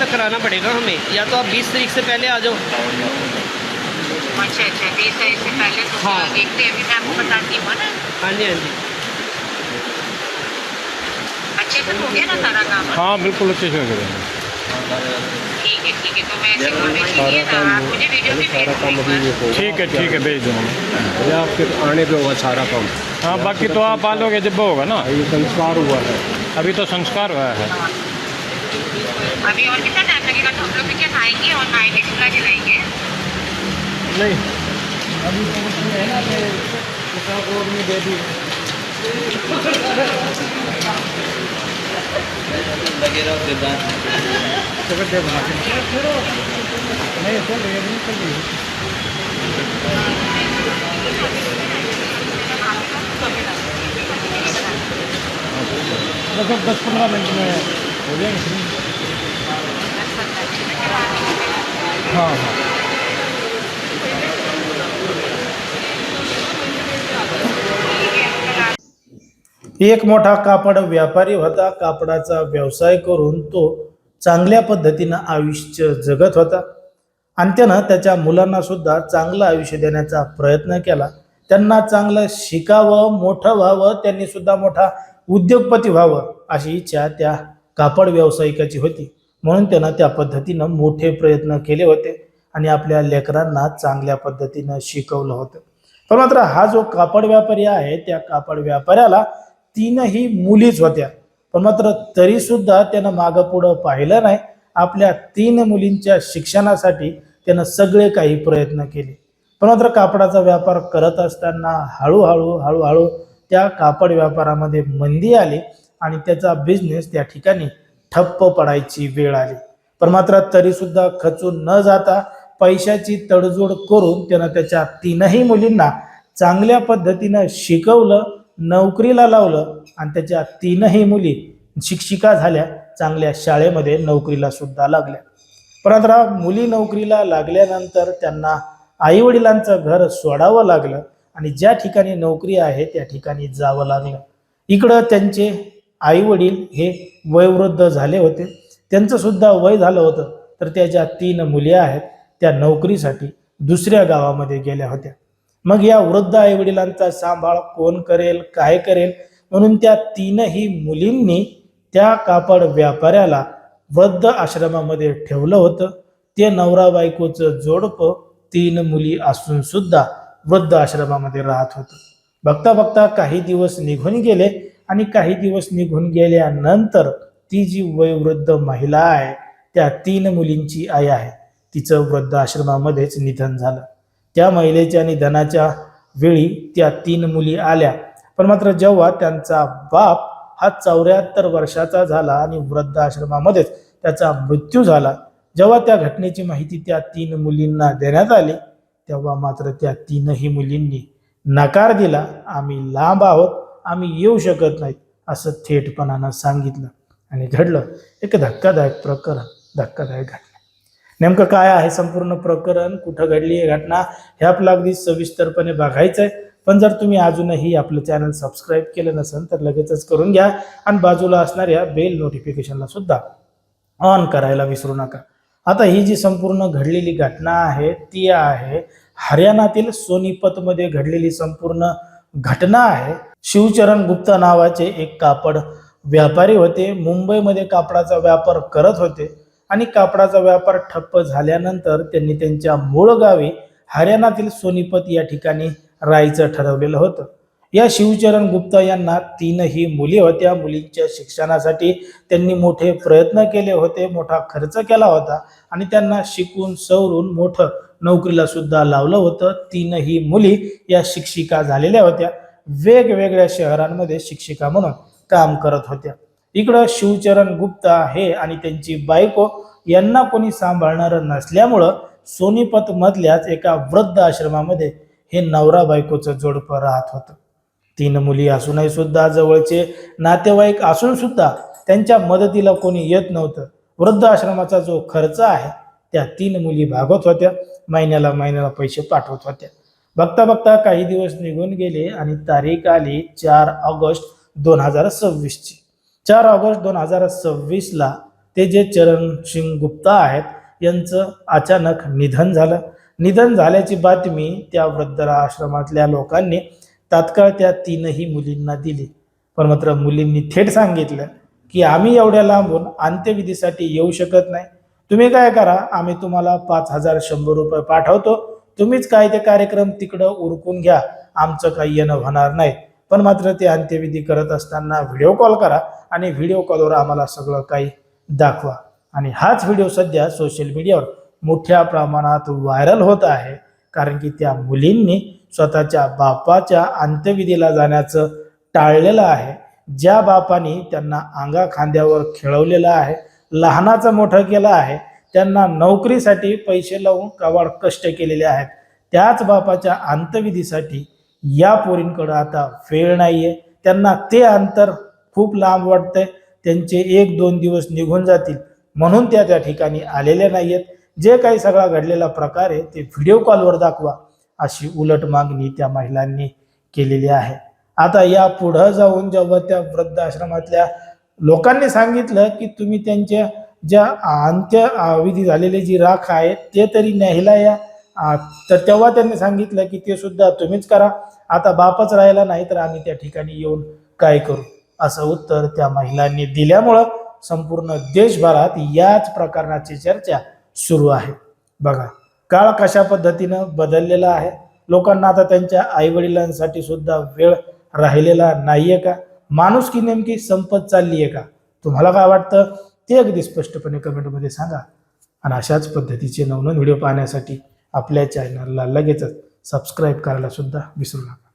तक कराना पड़ेगा हमें, या तो आप 20 तारीख से पहले आ जाओ। अच्छा 20 तारीख से पहले तो हाँ। देखते हैं, अभी मैं आपको बताती हूँ ना। हाँ जी, हाँ जी। अच्छे से हो गया ना सारा काम? हाँ बिल्कुल अच्छे से हो गया। ठीक है, तो मैं ऐसे इन्फॉर्मेशन लिए ना, आप मुझे वीडियो भी भेज दो। ठीक है भेज दूँगा। ये आपके आने पे होगा सारा काम। हाँ बाकी तो आप आ लोगे जब होगा ना। ये संस्कार हुआ है, अभी तो संस्कार हुआ है। अभी और कितना टाइम लगेगा? तो हम लोग भी क्या खाएंगे और नाइट चूल्हा जलाएंगे? नहीं अभी तो है ना कि दे दी लगे रहो सिद्धांत। नहीं चल रही है, चल रही है। लगभग 10-15 मिनट में हो जाएंगे। हाँ हाँ एक मोठा कापड व्यापारी होता. कापडाचा व्यवसाय करून तो चांगल्या पद्धतीनं आयुष्य जगत होता आणि त्यानं त्याच्या मुलांना सुद्धा चांगलं आयुष्य देण्याचा प्रयत्न केला. त्यांना चांगलं शिकावं, मोठं व्हावं, त्यांनी सुद्धा मोठा उद्योगपती व्हावं अशी इच्छा त्या कापड व्यावसायिकाची होती. म्हणून त्यानं त्या पद्धतीनं मोठे प्रयत्न केले होते आणि आपल्या लेकरांना चांगल्या पद्धतीनं शिकवलं होतं. पण मात्र हा जो कापड व्यापारी आहे, त्या कापड व्यापाऱ्याला 3ही मुलीच होत्या. पण मात्र तरी सुद्धा त्यानं मागं पुढं पाहिलं नाही. आपल्या 3 मुलींच्या शिक्षणासाठी त्यानं सगळे काही प्रयत्न केले. पण मात्र कापडाचा व्यापार करत असताना हळूहळू त्या कापड व्यापारामध्ये मंदी आली आणि त्याचा बिझनेस त्या ठिकाणी ठप्प पडायची वेळ आली. पण मात्र तरी सुद्धा खचून न जाता पैशाची तडजोड करून त्यानं त्याच्या 3ही मुलींना चांगल्या पद्धतीनं शिकवलं, नोकरीला लावलं आणि त्याच्या 3ही मुली शिक्षिका झाल्या, चांगल्या शाळेमध्ये नोकरीला सुद्धा लागल्या. परंतु मुली नोकरीला लागल्यानंतर त्यांना आईवडिलांचं घर सोडावं लागलं आणि ज्या ठिकाणी नोकरी आहे त्या ठिकाणी जावं लागलं. इकडं त्यांचे आईवडील हे वयोवृद्ध झाले होते, त्यांचं सुद्धा वय झालं होतं. तर त्याच्या 3 मुली आहेत त्या नोकरीसाठी दुसऱ्या गावामध्ये गेल्या होत्या. मग या वृद्ध आईवडिलांचा सांभाळ कोण करेल, काय करेल, म्हणून त्या 3ही मुलींनी त्या कापड व्यापाऱ्याला वृद्ध आश्रमामध्ये ठेवलं होतं. ते नवरा बायकोचं जोडपं 3 मुली असून सुद्धा वृद्ध आश्रमामध्ये राहत होतं. बघता बघता काही दिवस निघून गेले आणि काही दिवस निघून गेल्यानंतर ती जी वयोवृद्ध महिला आहे, त्या 3 मुलींची आई आहे, तिचं वृद्ध आश्रमामध्येच निधन झालं. त्या महिलेच्या निधनाच्या वेळी त्या 3 मुली आल्या. पण मात्र जेव्हा त्यांचा बाप हा 74 वर्षाचा झाला आणि वृद्ध आश्रमामध्येच त्याचा मृत्यू झाला, जेव्हा त्या घटनेची माहिती त्या 3 मुलींना देण्यात आली, तेव्हा मात्र त्या 3ही मुलींनी नकार दिला. आम्ही लांब आहोत, आम्ही येऊ शकत नाही असं थेटपणानं सांगितलं. आणि घडलं एक धक्कादायक प्रकरण, धक्कादायक घटना. नेमकं काय आहे संपूर्ण प्रकरण, कुठं घडली आहे घटना, हे आपलं अगदी सविस्तरपणे बघायचं आहे. पण जर तुम्ही अजूनही आपलं चॅनल सबस्क्राईब केलं नसेल तर लगेचच करून घ्या आणि बाजूला असणाऱ्या बेल नोटिफिकेशनला सुद्धा ऑन करायला विसरू नका. आता ही जी संपूर्ण घडलेली घटना आहे ती आहे हरियाणातील सोनीपतमध्ये घडलेली संपूर्ण घटना आहे. शिवचरण गुप्ता नावाचे एक कापड व्यापारी होते. मुंबईमध्ये कापडाचा व्यापार करत होते आणि कापडाचा व्यापार ठप्प झाल्यानंतर त्यांनी त्यांच्या मूळ गावी हरियाणातील सोनीपत या ठिकाणी राहायचं ठरवलेलं होतं. या शिवचरण गुप्ता यांना 3ही मुली होत्या. मुलींच्या शिक्षणासाठी त्यांनी मोठे प्रयत्न केले होते, मोठा खर्च केला होता आणि त्यांना शिकून सवरून मोठं नोकरीला सुद्धा लावलं होतं. 3ही मुली या शिक्षिका झालेल्या होत्या. वेगवेगळ्या शहरांमध्ये शिक्षिका म्हणून काम करत होत्या. इकडं शिवचरण गुप्ता हे आणि त्यांची बायको यांना कोणी सांभाळणारं नसल्यामुळं सोनीपत मधल्याच एका वृद्ध आश्रमामध्ये हे नवरा बायकोचं जोडपं राहत होतं. 3 मुली असूनही सुद्धा, जवळचे नातेवाईक असून सुद्धा त्यांच्या मदतीला कोणी येत नव्हतं. वृद्ध आश्रमाचा जो खर्च आहे त्या 3 मुली भागवत होत्या, महिन्याला पैसे पाठवत होत्या. बघता बघता काही दिवस निघून गेले आणि तारीख आली 4 ऑगस्ट 2026 ची. 4 ऑगस्ट 2026ला ते जे चरण सिंग गुप्ता आहेत यांचं अचानक निधन झालं. निधन झाल्याची बातमी त्या वृद्धाश्रमातल्या लोकांनी तात्काळ त्या 3ही मुलींना दिली. पण मात्र मुलींनी थेट सांगितलं की आम्ही एवढ्या लांबून अंत्यविधीसाठी येऊ शकत नाही. तुम्ही काय करा, आम्ही तुम्हाला 5,100 रुपये पाठवतो, तुम्हीच काय ते कार्यक्रम तिकडं उरकून घ्या, आमचं काही येणं होणार नाही. पण मात्र ते अंत्यविधी करत असताना व्हिडिओ कॉल करा आणि व्हिडिओ कॉलवर आम्हाला सगळं काही दाखवा. आणि हाच व्हिडिओ सध्या सोशल मीडियावर मोठ्या प्रमाणात व्हायरल होत आहे. कारण की त्या मुलींनी स्वतःच्या बापाच्या अंत्यविधीला जाण्याचं टाळलेलं आहे. ज्या बापाने त्यांना अंगा खांद्यावर खेळवलेलं आहे, लहानाचं मोठं केलं आहे, त्यांना नोकरीसाठी पैसे लावून कवाड कष्ट केलेले आहेत, त्याच बापाच्या अंत्यविधीसाठी या पोरींकडं आता वेळ नाहीये. त्यांना ते अंतर खूप लांब वाटतंय. त्यांचे 1-2 दिवस निघून जातील म्हणून त्या ठिकाणी आलेले नाहीयेत. जे काही सगळा घडलेला प्रकार आहे ते व्हिडिओ कॉलवर दाखवा, अशी उलट मागणी त्या महिलांनी केलेली आहे. आता या पुढं जाऊन जेव्हा त्या वृद्धाश्रमातल्या लोकांनी सांगितलं की तुम्ही त्यांच्या ज्या अंत्यविधी झालेली जी राख आहे ते तरी न्यायला या, तर तेव्हा त्यांनी सांगितलं की ते सुद्धा तुम्हीच करा. आता बापच राहिला नाही तर आम्ही त्या ठिकाणी येऊन काय करू, असं उत्तर त्या महिलांनी दिल्यामुळं संपूर्ण देशभरात याच प्रकरणाची चर्चा सुरू आहे. बघा काळ कशा पद्धतीनं बदललेला आहे. लोकांना आता त्यांच्या आईवडिलांसाठी सुद्धा वेळ राहिलेला नाहीये का? माणुसकी नेमकी संपत चालली आहे का? तुम्हाला काय वाटतं ते अगदी स्पष्टपणे कमेंटमध्ये सांगा. आणि अशाच पद्धतीचे नवनवीन व्हिडिओ पाहण्यासाठी आपल्या चॅनलला लगेचच सबस्क्राईब करायला सुद्धा विसरू नका.